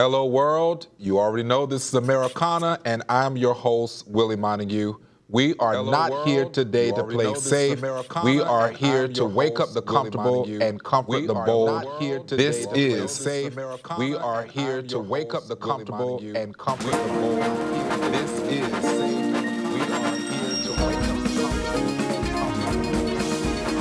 Hello, world. You already know this is Americana, and I'm your host, Willie Montague. We are not here today to play safe. We are here to wake up the comfortable and comfort the bold. This is safe. We are here to wake up the comfortable and comfort the bold. This is safe. We are here to wake up the comfortable and comfort the bold.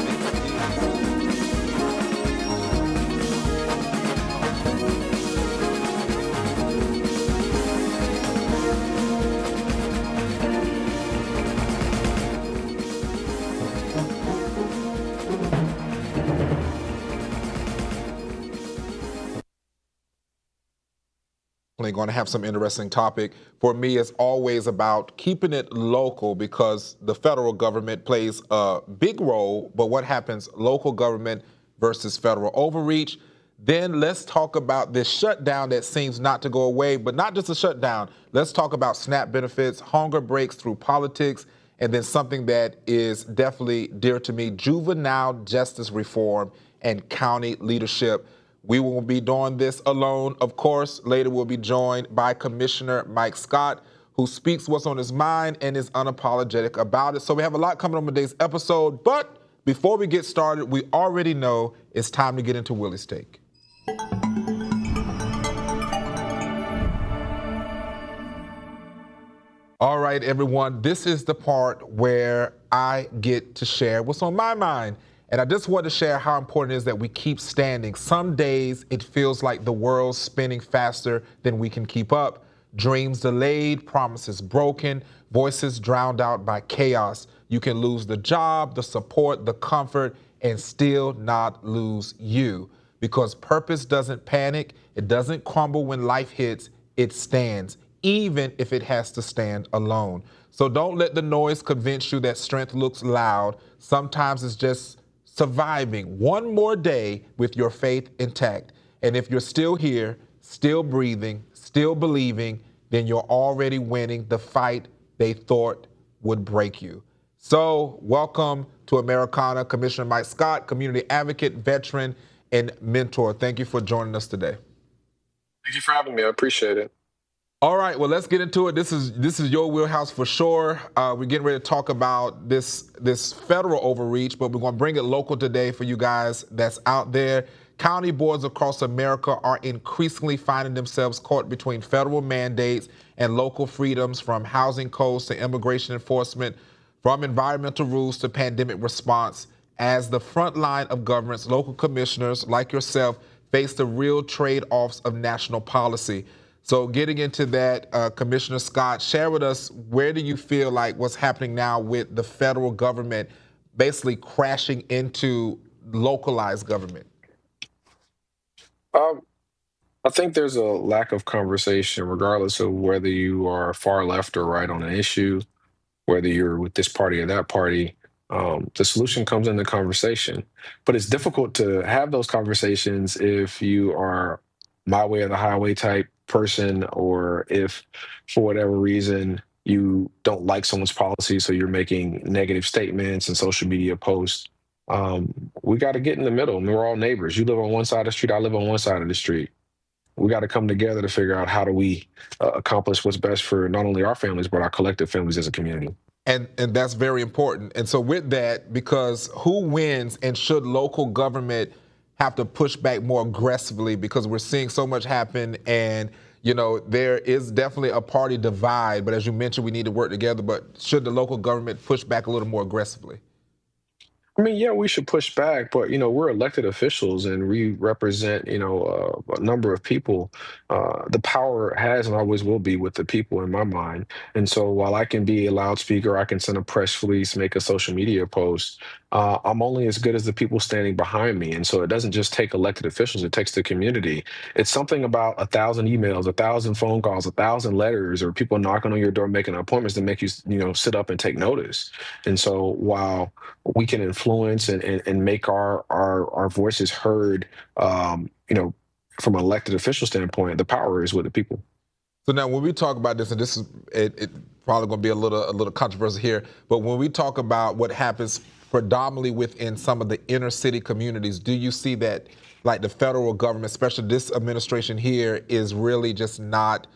Going to have some interesting topic. For me, it's always about keeping it local because the federal government plays a big role, but what happens local government versus federal overreach? Then let's talk about this shutdown that seems not to go away, but not just a shutdown. Let's talk about SNAP benefits, hunger breaks through politics, and then something that is definitely dear to me, juvenile justice reform and county leadership. We won't be doing this alone, of course. Later, we'll be joined by Commissioner Mike Scott, who speaks what's on his mind and is unapologetic about it. So we have a lot coming on today's episode. But before we get started, we already know it's time to get into Willie's Take. All right, everyone, this is the part where I get to share what's on my mind. And I just want to share how important it is that we keep standing. Some days it feels like the world's spinning faster than we can keep up. Dreams delayed, promises broken, voices drowned out by chaos. You can lose the job, the support, the comfort, and still not lose you. Because purpose doesn't panic, it doesn't crumble when life hits, it stands, even if it has to stand alone. So don't let the noise convince you that strength looks loud. Sometimes it's just surviving one more day with your faith intact. And if you're still here, still breathing, still believing, then you're already winning the fight they thought would break you. So welcome to Americana, Commissioner Mike Scott, community advocate, veteran, and mentor. Thank you for joining us today. Thank you for having me. I appreciate it. All right, well, let's get into it. This is your wheelhouse for sure. We're getting ready to talk about this federal overreach, but we're going to bring it local today for you guys that's out there. County boards across America are increasingly finding themselves caught between federal mandates and local freedoms, from housing codes to immigration enforcement, from environmental rules to pandemic response. As the front line of governments, local commissioners like yourself face the real trade-offs of national policy. So getting into that, Commissioner Scott, share with us, where do you feel like what's happening now with the federal government basically crashing into localized government? I think there's a lack of conversation, regardless of whether you are far left or right on an issue, whether you're with this party or that party. The solution comes in the conversation. But it's difficult to have those conversations if you are my way or the highway type person, or if for whatever reason you don't like someone's policy, so you're making negative statements and social media posts. We got to get in the middle. I mean, we're all neighbors. You live on one side of the street, I live on one side of the street. We got to come together to figure out how do we accomplish what's best for not only our families, but our collective families as a community. And that's very important. And so with that, because who wins, and should local government have to push back more aggressively, because we're seeing so much happen, and there is definitely a party divide, but as you mentioned, we need to work together. But should the local government push back a little more aggressively? I mean, yeah, we should push back, but we're elected officials and we represent, a number of people. The power has and always will be with the people in my mind. And so while I can be a loudspeaker, I can send a press release, make a social media post, I'm only as good as the people standing behind me. And so it doesn't just take elected officials, it takes the community. It's something about 1,000 emails, 1,000 phone calls, 1,000 letters, or people knocking on your door, making appointments to make you, sit up and take notice. And so while we can influence and make our voices heard, from an elected official standpoint, the power is with the people. So now when we talk about this, and it probably going to be a little controversial here, but when we talk about what happens predominantly within some of the inner city communities. Do you see that, like the federal government, especially this administration here, is really just not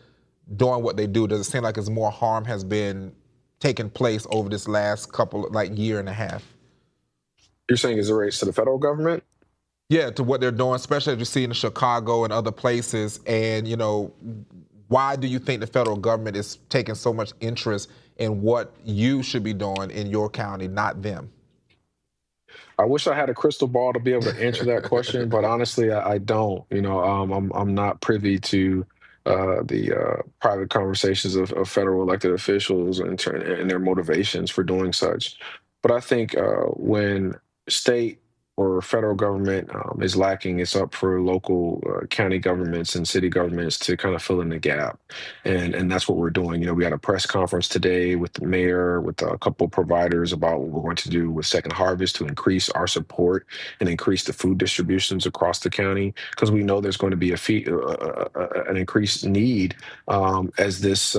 doing what they do? Does it seem like as more harm has been taking place over this last couple, like year and a half? You're saying as it relates to the federal government? Yeah, to what they're doing, especially as you see in Chicago and other places. And, why do you think the federal government is taking so much interest in what you should be doing in your county, not them? I wish I had a crystal ball to be able to answer that question, but honestly, I don't. I'm not privy to the private conversations of federal elected officials and their motivations for doing such. But I think when state or federal government is lacking, it's up for local county governments and city governments to kind of fill in the gap, and that's what we're doing. We had a press conference today with the mayor, with a couple of providers about what we're going to do with Second Harvest to increase our support and increase the food distributions across the county, because we know there's going to be an increased need as this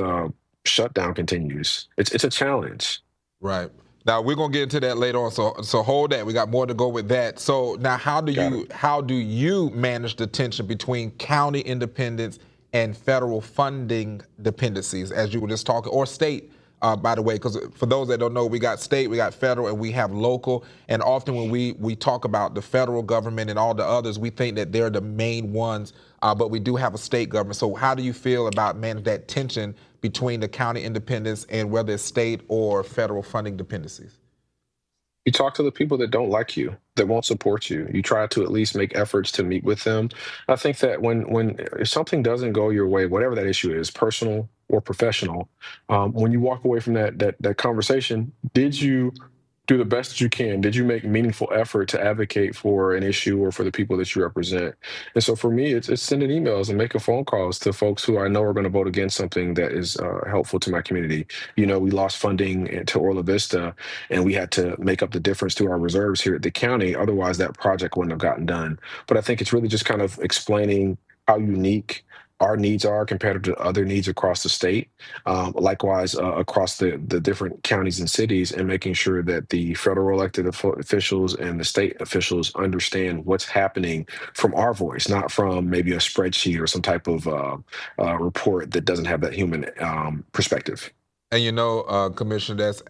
shutdown continues. It's a challenge. Right. Now we're gonna get into that later on. So hold that. We got more to go with that. So now Got it. how do you manage the tension between county independence and federal funding dependencies, as you were just talking, or state? By the way, because for those that don't know, we got state, we got federal, and we have local. And often when we talk about the federal government and all the others, we think that they're the main ones, but we do have a state government. So how do you feel about managing that tension between the county independence and whether it's state or federal funding dependencies? You talk to the people that don't like you, that won't support you. You try to at least make efforts to meet with them. I think that when if something doesn't go your way, whatever that issue is, personal or professional, when you walk away from that conversation, did you do the best that you can? Did you make meaningful effort to advocate for an issue or for the people that you represent? And so for me, it's sending emails and making phone calls to folks who I know are going to vote against something that is helpful to my community. We lost funding to Orla Vista, and we had to make up the difference through our reserves here at the county. Otherwise, that project wouldn't have gotten done. But I think it's really just kind of explaining how unique our needs are compared to other needs across the state, likewise across the different counties and cities, and making sure that the federal elected officials and the state officials understand what's happening from our voice, not from maybe a spreadsheet or some type of report that doesn't have that human perspective. And Commissioner, that's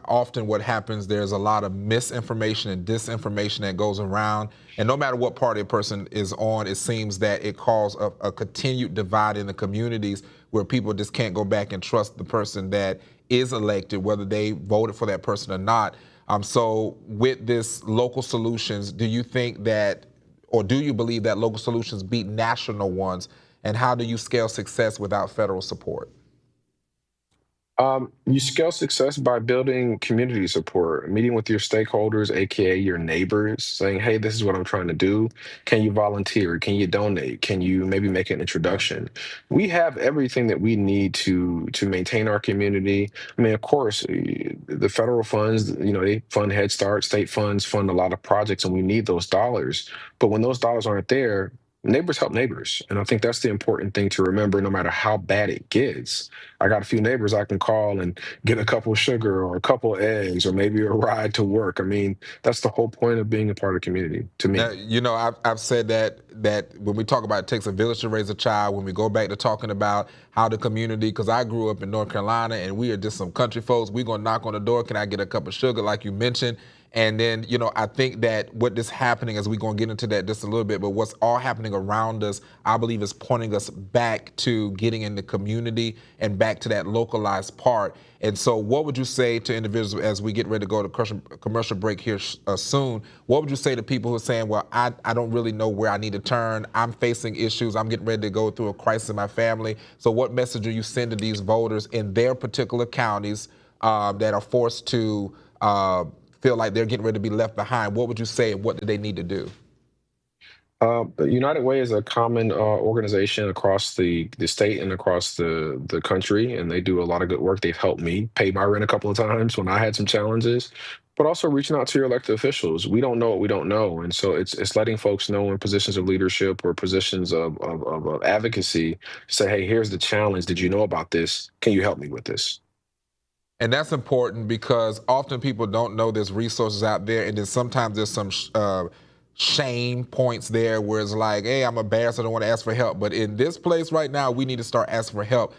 often what happens. There's a lot of misinformation and disinformation that goes around. And no matter what party a person is on, it seems that it causes a continued divide in the communities where people just can't go back and trust the person that is elected, whether they voted for that person or not. So with this local solutions, do you think that, or do you believe that local solutions beat national ones? And how do you scale success without federal support? You scale success by building community support, meeting with your stakeholders, aka your neighbors, saying, "Hey, this is what I'm trying to do. Can you volunteer? Can you donate? Can you maybe make an Right. introduction?" We have everything that we need to maintain our community. I mean, of course, the federal funds, they fund Head Start, state funds fund a lot of projects, and we need those dollars. But when those dollars aren't there, neighbors help neighbors, and I think that's the important thing to remember. No matter how bad it gets, I got a few neighbors I can call and get a couple of sugar or a couple of eggs or maybe a ride to work. I mean, that's the whole point of being a part of community to Now, me. I've said that when we talk about it takes a village to raise a child, when we go back to talking about how the community, because I grew up in North Carolina and we are just some country folks, we're going to knock on the door, can I get a cup of sugar, like you mentioned? And then, I think that what is happening, as we're going to get into that just a little bit, but what's all happening around us, I believe is pointing us back to getting in the community and back to that localized part. And so what would you say to individuals as we get ready to go to commercial break here soon? What would you say to people who are saying, well, I don't really know where I need to turn. I'm facing issues. I'm getting ready to go through a crisis in my family. So what message do you send to these voters in their particular counties that are forced to feel like they're getting ready to be left behind? What would you say, and what do they need to do? The United Way is a common organization across the state and across the country, and they do a lot of good work. They've helped me pay my rent a couple of times when I had some challenges, but also reaching out to your elected officials. We don't know what we don't know, and so it's letting folks know in positions of leadership or positions of advocacy, say, "Hey, here's the challenge. Did you know about this? Can you help me with this?" And that's important because often people don't know there's resources out there, and then sometimes there's some shame points there where it's like, hey, I'm embarrassed, I don't want to ask for help. But in this place right now, we need to start asking for help.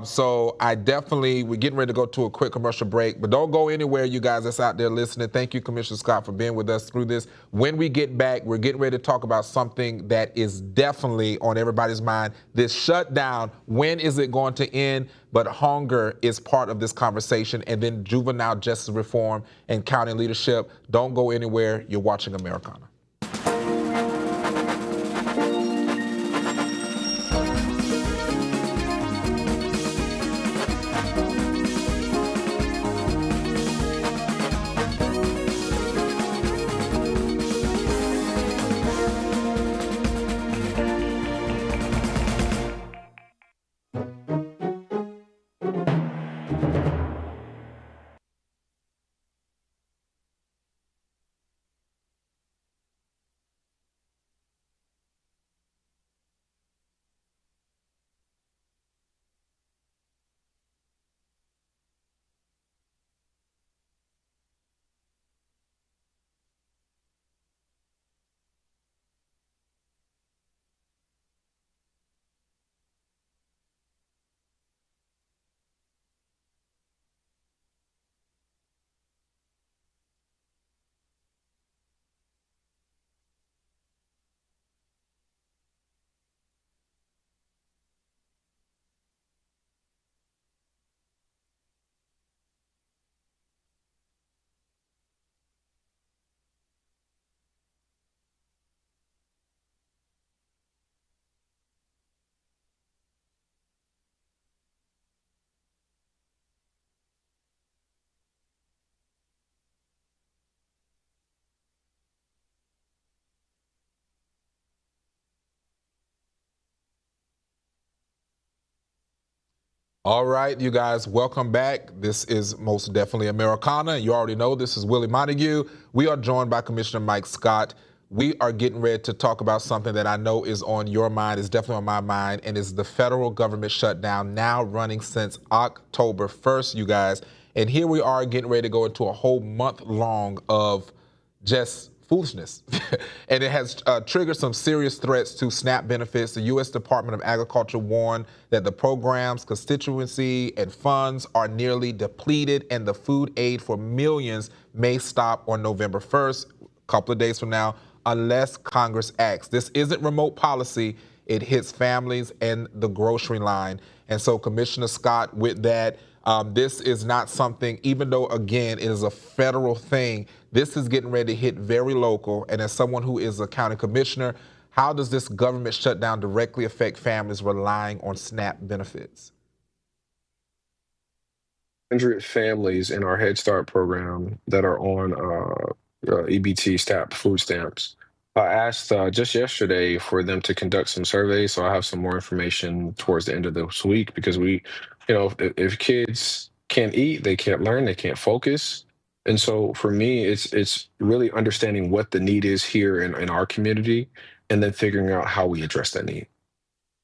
So we're getting ready to go to a quick commercial break, but don't go anywhere, you guys that's out there listening. Thank you, Commissioner Scott, for being with us through this. When we get back, we're getting ready to talk about something that is definitely on everybody's mind. This shutdown, when is it going to end? But hunger is part of this conversation, and then juvenile justice reform and county leadership. Don't go anywhere. You're watching Americana. All right, you guys, welcome back. This is most definitely Americana. You already know this is Willie Montague. We are joined by Commissioner Mike Scott. We are getting ready to talk about something that I know is on your mind, is definitely on my mind, and is the federal government shutdown, now running since October 1st, you guys. And here we are getting ready to go into a whole month long of just foolishness. And it has triggered some serious threats to SNAP benefits. The U.S. Department of Agriculture warned that the program's constituency and funds are nearly depleted, and the food aid for millions may stop on November 1st, a couple of days from now, unless Congress acts. This isn't remote policy. It hits families and the grocery line. And so, Commissioner Scott, with that, this is not something, even though, again, it is a federal thing, this is getting ready to hit very local. And as someone who is a county commissioner, how does this government shutdown directly affect families relying on SNAP benefits? 100 families in our Head Start program that are on EBT STAP food stamps. I asked just yesterday for them to conduct some surveys, so I have some more information towards the end of this week because if kids can't eat, they can't learn, they can't focus. And so for me, it's really understanding what the need is here in our community and then figuring out how we address that need.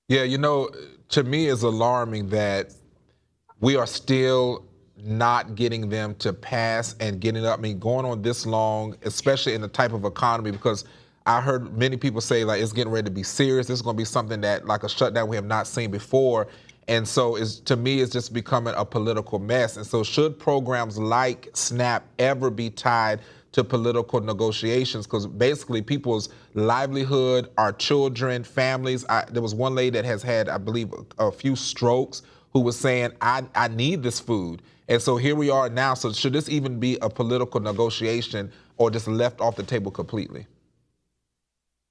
Yeah, to me, it's alarming that we are still not getting them to pass and getting up. I mean, going on this long, especially in the type of economy, because I heard many people say like it's getting ready to be serious. This is going to be something that like a shutdown we have not seen before. And so to me, it's just becoming a political mess. And so should programs like SNAP ever be tied to political negotiations? Because basically people's livelihood, our children, families. There was one lady that has had, I believe, a few strokes who was saying, I need this food. And so here we are now. So should this even be a political negotiation or just left off the table completely?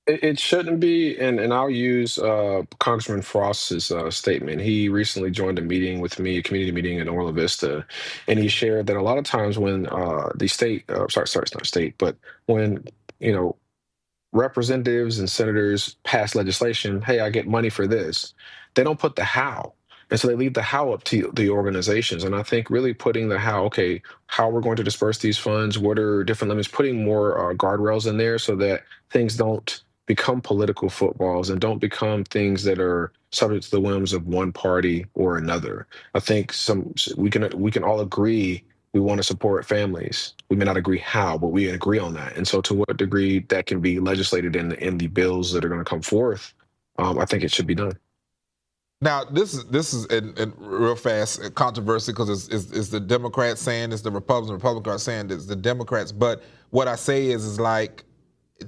It shouldn't be, and I'll use Congressman Frost's statement. He recently joined a meeting with me, a community meeting in Orla Vista, and he shared that a lot of times when the state, sorry, it's not state, but when you know representatives and senators pass legislation, hey, I get money for this. They don't put the how. And so they leave the how up to the organizations. And I think really putting the how, okay, how we're going to disperse these funds, what are different limits, putting more guardrails in there so that things don't become political footballs and don't become things that are subject to the whims of one party or another. I think we can all agree we want to support families. We may not agree how, but we agree on that. And so, to what degree that can be legislated in the bills that are going to come forth, I think it should be done. Now, this is in real fast controversy because it's the Democrats saying it's the Republicans are saying it's the Democrats. But what I say is like,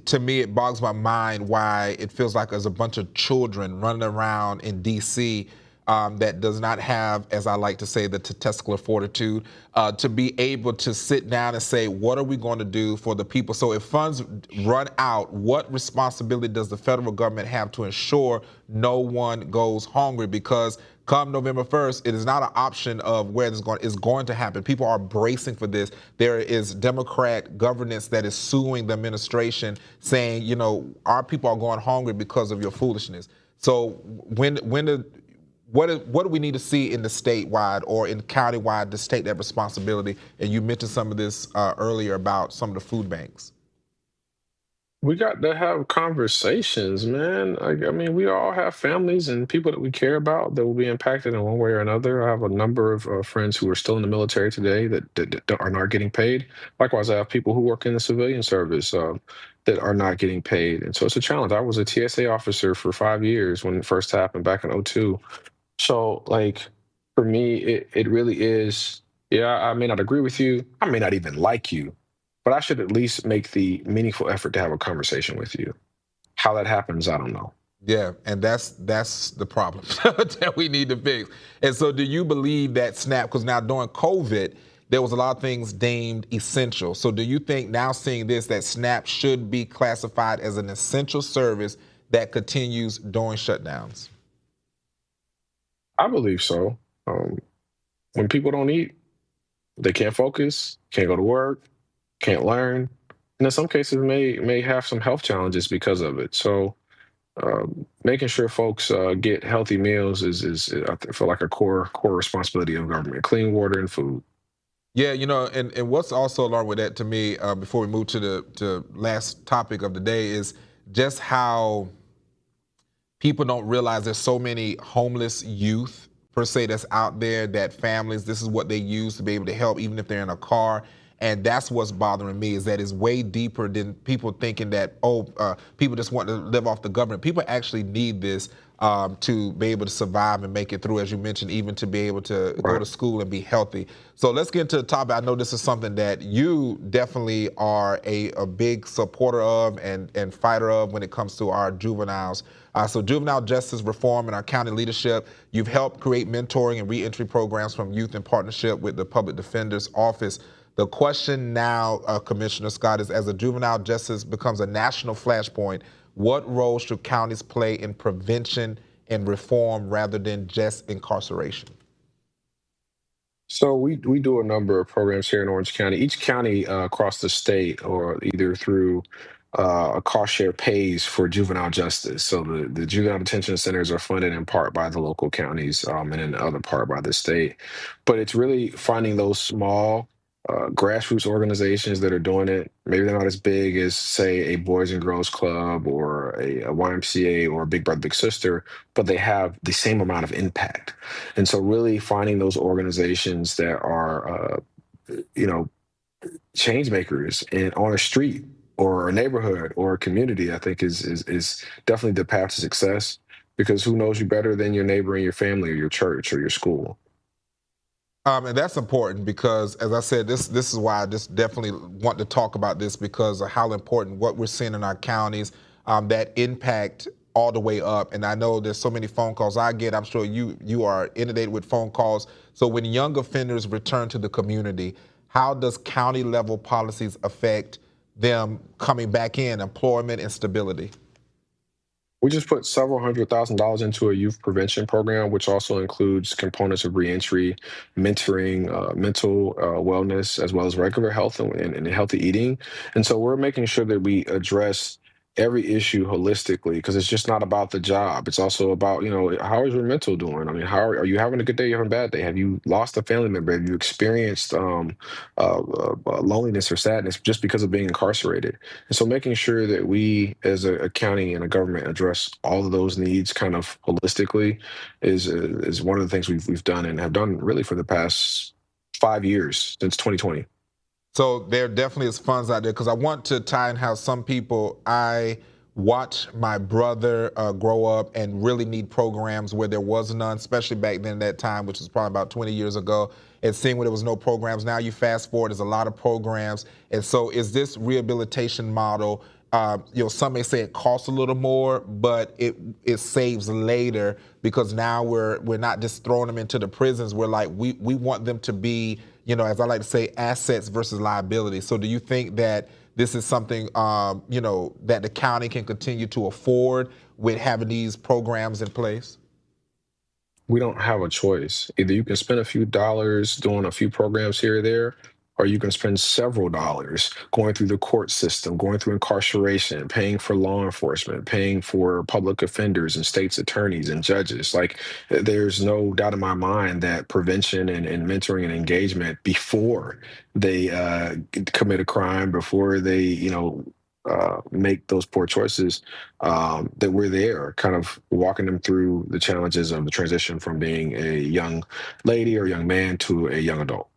to me, it bogs my mind why it feels like there's a bunch of children running around in D.C. That does not have, as I like to say, the testicular fortitude to be able to sit down and say, what are we going to do for the people? So if funds run out, what responsibility does the federal government have to ensure no one goes hungry? Because come November 1st, it is not an option of where this is going to happen. People are bracing for this. There is Democrat governance that is suing the administration, saying, our people are going hungry because of your foolishness. So what do we need to see in the statewide or in countywide to take that responsibility? And you mentioned some of this earlier about some of the food banks. We got to have conversations, man. I mean, we all have families and people that we care about that will be impacted in one way or another. I have a number of friends who are still in the military today that are not getting paid. Likewise, I have people who work in the civilian service that are not getting paid. And so it's a challenge. I was a TSA officer for 5 years when it first happened back in '02. So, like, for me, it really is. Yeah, I may not agree with you. I may not even like you, but I should at least make the meaningful effort to have a conversation with you. How that happens, I don't know. Yeah, and that's the problem that we need to fix. And so, do you believe that SNAP? Because now during COVID, there was a lot of things deemed essential. So, do you think now seeing this that SNAP should be classified as an essential service that continues during shutdowns? I believe so. Um, when people don't eat, they can't focus, can't go to work, can't learn, and in some cases may have some health challenges because of it. So, making sure folks get healthy meals is I feel like a core responsibility of government. Clean water and food. Yeah, and what's also along with that to me, before we move to the last topic of the day, is just how people don't realize there's so many homeless youth per se that's out there, that families, this is what they use to be able to help even if they're in a car. And that's what's bothering me, is that it's way deeper than people thinking that, people just want to live off the government. People actually need this to be able to survive and make it through, as you mentioned, even to be able to go Right. to school and be healthy. So let's get into the topic. I know this is something that you definitely are a big supporter of and fighter of when it comes to our juveniles. So juvenile justice reform and our county leadership, you've helped create mentoring and reentry programs from youth in partnership with the Public Defender's Office. The question now, Commissioner Scott, is as a juvenile justice becomes a national flashpoint, what role should counties play in prevention and reform rather than just incarceration? So we do a number of programs here in Orange County. Each county across the state, or either through a cost share, pays for juvenile justice. So the juvenile detention centers are funded in part by the local counties, and in the other part by the state. But it's really finding those small grassroots organizations that are doing it. Maybe they're not as big as, say, a Boys and Girls Club or a YMCA or a Big Brother Big Sister, but they have the same amount of impact. And so, really finding those organizations that are, you know, change makers and on a street or a neighborhood or a community, I think is definitely the path to success. Because who knows you better than your neighbor and your family or your church or your school? And that's important because, as I said, this is why I just definitely want to talk about this, because of how important what we're seeing in our counties, that impact all the way up. And I know there's so many phone calls I get. I'm sure you are inundated with phone calls. So when young offenders return to the community, how does county level policies affect them coming back in, employment and stability? We just put several $100,000 into a youth prevention program, which also includes components of reentry, mentoring, mental wellness, as well as regular health and healthy eating. And so we're making sure that we address every issue holistically, because it's just not about the job. It's also about, how is your mental doing? I mean, are you having a good day? You having a bad day? Have you lost a family member? Have you experienced loneliness or sadness just because of being incarcerated? And so making sure that we as a county and a government address all of those needs kind of holistically is one of the things we've done and have done really for the past 5 years since 2020. So there definitely is funds out there because I want to tie in how some people I watch my brother grow up and really need programs where there was none, especially back then that time, which was probably about 20 years ago. And seeing where there was no programs. Now you fast forward, there's a lot of programs. And so is this rehabilitation model, some may say it costs a little more, but it saves later because now we're not just throwing them into the prisons. We're like, we want them to be, as I like to say, assets versus liability. So do you think that this is something, that the county can continue to afford with having these programs in place? We don't have a choice. Either you can spend a few dollars doing a few programs here or there, or you can spend several dollars going through the court system, going through incarceration, paying for law enforcement, paying for public offenders and state's attorneys and judges. Like, there's no doubt in my mind that prevention and mentoring and engagement before they commit a crime, before they, make those poor choices, that we're there, kind of walking them through the challenges of the transition from being a young lady or young man to a young adult.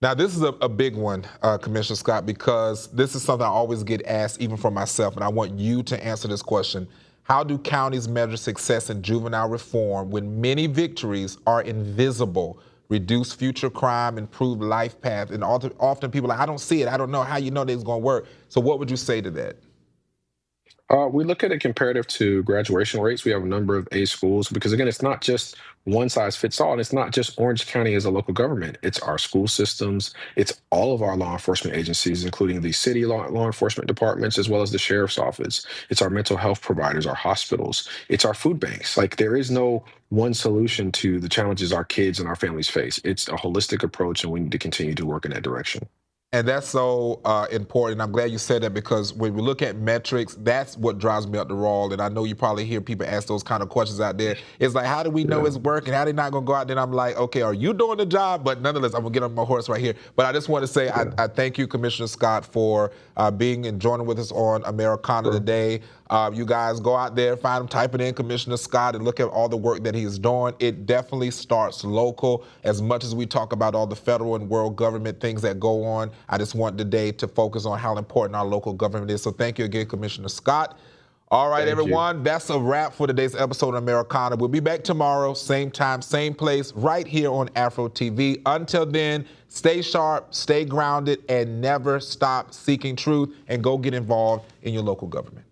Now, this is a big one, Commissioner Scott, because this is something I always get asked, even for myself, and I want you to answer this question. How do counties measure success in juvenile reform when many victories are invisible? Reduce future crime, improve life path, and often people are like, I don't see it. I don't know how you know this is going to work. So what would you say to that? We look at it comparative to graduation rates. We have a number of A schools because, again, it's not just one size fits all, and it's not just Orange County as a local government. It's our school systems, it's all of our law enforcement agencies, including the city law enforcement departments, as well as the sheriff's office. It's our mental health providers, our hospitals, it's our food banks. Like, there is no one solution to the challenges our kids and our families face. It's a holistic approach, and we need to continue to work in that direction. And that's so important. I'm glad you said that because when we look at metrics, that's what drives me up the wall. And I know you probably hear people ask those kind of questions out there. It's like, how do we know Yeah. it's working? How they not going to go out there? And I'm like, okay, are you doing the job? But nonetheless, I'm going to get on my horse right here. But I just want to say Yeah. I thank you, Commissioner Scott, for being and joining with us on Americana Sure. today. You guys go out there, find him, type it in, Commissioner Scott, and look at all the work that he's doing. It definitely starts local. As much as we talk about all the federal and world government things that go on, I just want today to focus on how important our local government is. So thank you again, Commissioner Scott. All right, Thank you. everyone, that's a wrap for today's episode of Americana. We'll be back tomorrow, same time, same place, right here on Afro TV. Until then, stay sharp, stay grounded, and never stop seeking truth, and go get involved in your local government.